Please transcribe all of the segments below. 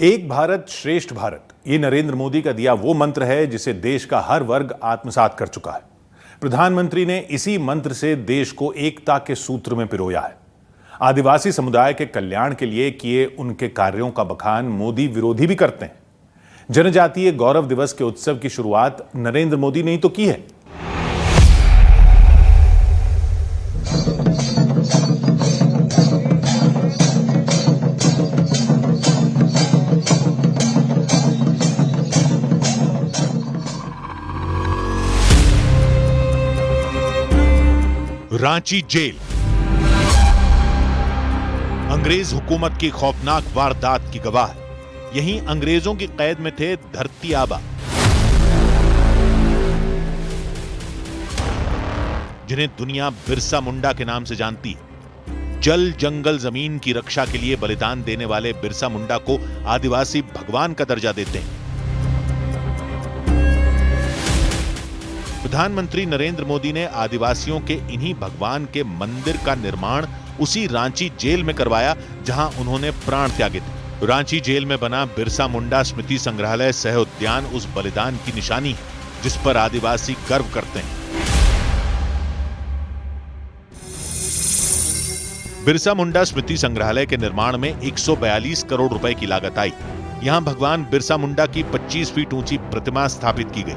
एक भारत श्रेष्ठ भारत, ये नरेंद्र मोदी का दिया वो मंत्र है जिसे देश का हर वर्ग आत्मसात कर चुका है। प्रधानमंत्री ने इसी मंत्र से देश को एकता के सूत्र में पिरोया है। आदिवासी समुदाय के कल्याण के लिए किए उनके कार्यों का बखान मोदी विरोधी भी करते हैं। जनजातीय गौरव दिवस के उत्सव की शुरुआत नरेंद्र मोदी ने ही तो की है। रांची जेल अंग्रेज हुकूमत की खौफनाक वारदात की गवाह है। यहीं अंग्रेजों की कैद में थे धरती आबा, जिन्हें दुनिया बिरसा मुंडा के नाम से जानती है। जल जंगल जमीन की रक्षा के लिए बलिदान देने वाले बिरसा मुंडा को आदिवासी भगवान का दर्जा देते हैं। प्रधानमंत्री नरेंद्र मोदी ने आदिवासियों के इन्हीं भगवान के मंदिर का निर्माण उसी रांची जेल में करवाया जहां उन्होंने प्राण त्यागे थे। रांची जेल में बना बिरसा मुंडा स्मृति संग्रहालय सह उद्यान उस बलिदान की निशानी है जिस पर आदिवासी गर्व करते हैं। बिरसा मुंडा स्मृति संग्रहालय के निर्माण में 142 करोड़ रुपए की लागत आई। यहां भगवान बिरसा मुंडा की 25 फीट ऊंची प्रतिमा स्थापित की गई।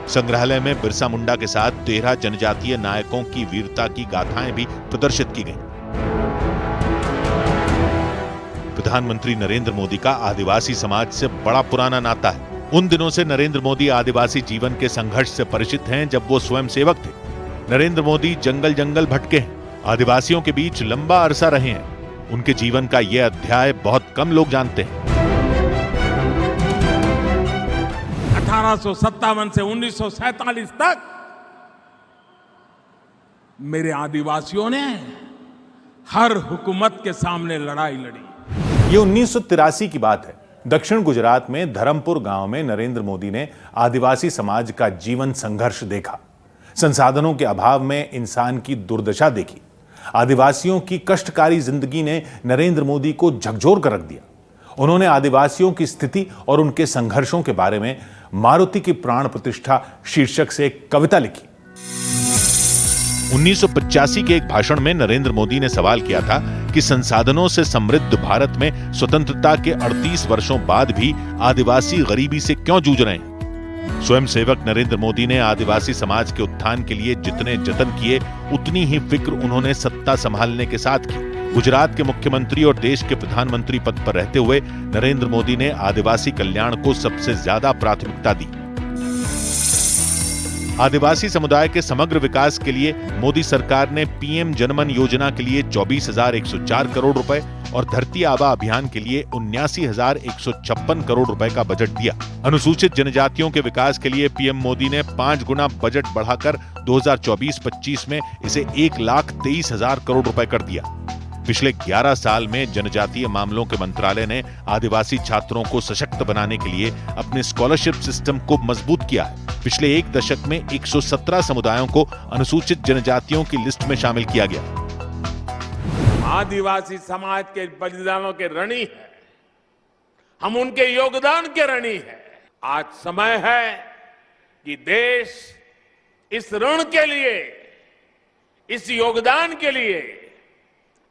संग्रहालय में बिरसा मुंडा के साथ 13 जनजातीय नायकों की वीरता की गाथाएं भी प्रदर्शित की गईं। प्रधानमंत्री नरेंद्र मोदी का आदिवासी समाज से बड़ा पुराना नाता है। उन दिनों से नरेंद्र मोदी आदिवासी जीवन के संघर्ष से परिचित हैं जब वो स्वयं सेवक थे। नरेंद्र मोदी जंगल जंगल भटके हैं, आदिवासियों के बीच लंबा अरसा रहे हैं। उनके जीवन का यह अध्याय बहुत कम लोग जानते हैं। 1857 से 1947 तक मेरे आदिवासियों ने हर हुकूमत के सामने लड़ाई लड़ी। ये 1983 की बात है। दक्षिण गुजरात में धरमपुर गांव में नरेंद्र मोदी ने आदिवासी समाज का जीवन संघर्ष देखा। संसाधनों के अभाव में इंसान की दुर्दशा देखी। आदिवासियों की कष्टकारी जिंदगी ने नरेंद्र मोदी को झकझोर कर रख दिया। उन्होंने आदिवासियों की स्थिति और उनके संघर्षों के बारे में मारुति की प्राण प्रतिष्ठा शीर्षक से एक कविता लिखी। 1985 के एक भाषण में नरेंद्र मोदी ने सवाल किया था कि संसाधनों से समृद्ध भारत में स्वतंत्रता के 38 वर्षों बाद भी आदिवासी गरीबी से क्यों जूझ रहे हैं। स्वयं सेवक नरेंद्र मोदी ने आदिवासी समाज के उत्थान के लिए जितने जतन किए उतनी ही फिक्र उन्होंने सत्ता संभालने के साथ की। गुजरात के मुख्यमंत्री और देश के प्रधानमंत्री पद पर रहते हुए नरेंद्र मोदी ने आदिवासी कल्याण को सबसे ज्यादा प्राथमिकता दी। आदिवासी समुदाय के समग्र विकास के लिए मोदी सरकार ने पीएम जनमन योजना के लिए 24,104 करोड़ रुपए और धरती आबा अभियान के लिए 79,156 करोड़ रुपए का बजट दिया। अनुसूचित जनजातियों के विकास के लिए पीएम मोदी ने 5 गुना बजट बढ़ाकर 2024-25 में इसे 1,23,000 करोड़ रुपए कर दिया। पिछले 11 साल में जनजातीय मामलों के मंत्रालय ने आदिवासी छात्रों को सशक्त बनाने के लिए अपने स्कॉलरशिप सिस्टम को मजबूत किया है। पिछले एक दशक में 117 समुदायों को अनुसूचित जनजातियों की लिस्ट में शामिल किया गया। आदिवासी समाज के बलिदानों के ऋणी है, हम उनके योगदान के ऋणी हैं। आज समय है कि देश इस ऋण के लिए, इस योगदान के लिए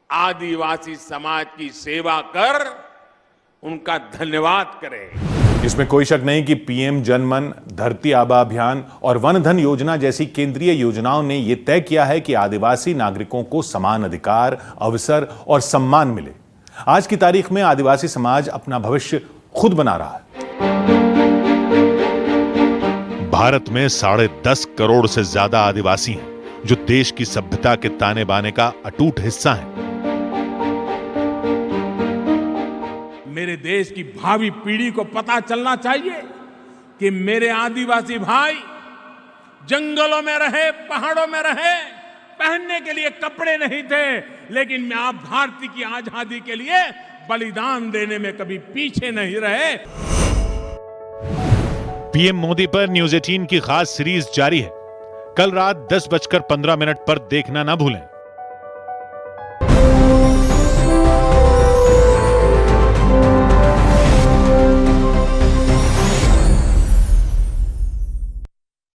आदिवासी समाज की सेवा कर उनका धन्यवाद करें। इसमें कोई शक नहीं कि पीएम जनमन, धरती आबा अभियान और वन धन योजना जैसी केंद्रीय योजनाओं ने यह तय किया है कि आदिवासी नागरिकों को समान अधिकार, अवसर और सम्मान मिले। आज की तारीख में आदिवासी समाज अपना भविष्य खुद बना रहा है। भारत में 10.5 करोड़ से ज्यादा आदिवासी हैं, जो देश की सभ्यता के ताने बाने का अटूट हिस्सा हैं। मेरे देश की भावी पीढ़ी को पता चलना चाहिए कि मेरे आदिवासी भाई जंगलों में रहे, पहाड़ों में रहे, पहनने के लिए कपड़े नहीं थे, लेकिन मां भारती की आजादी के लिए बलिदान देने में कभी पीछे नहीं रहे। पीएम मोदी पर न्यूज़ 18 की खास सीरीज जारी है। कल रात 10:15 पर देखना ना भूलें।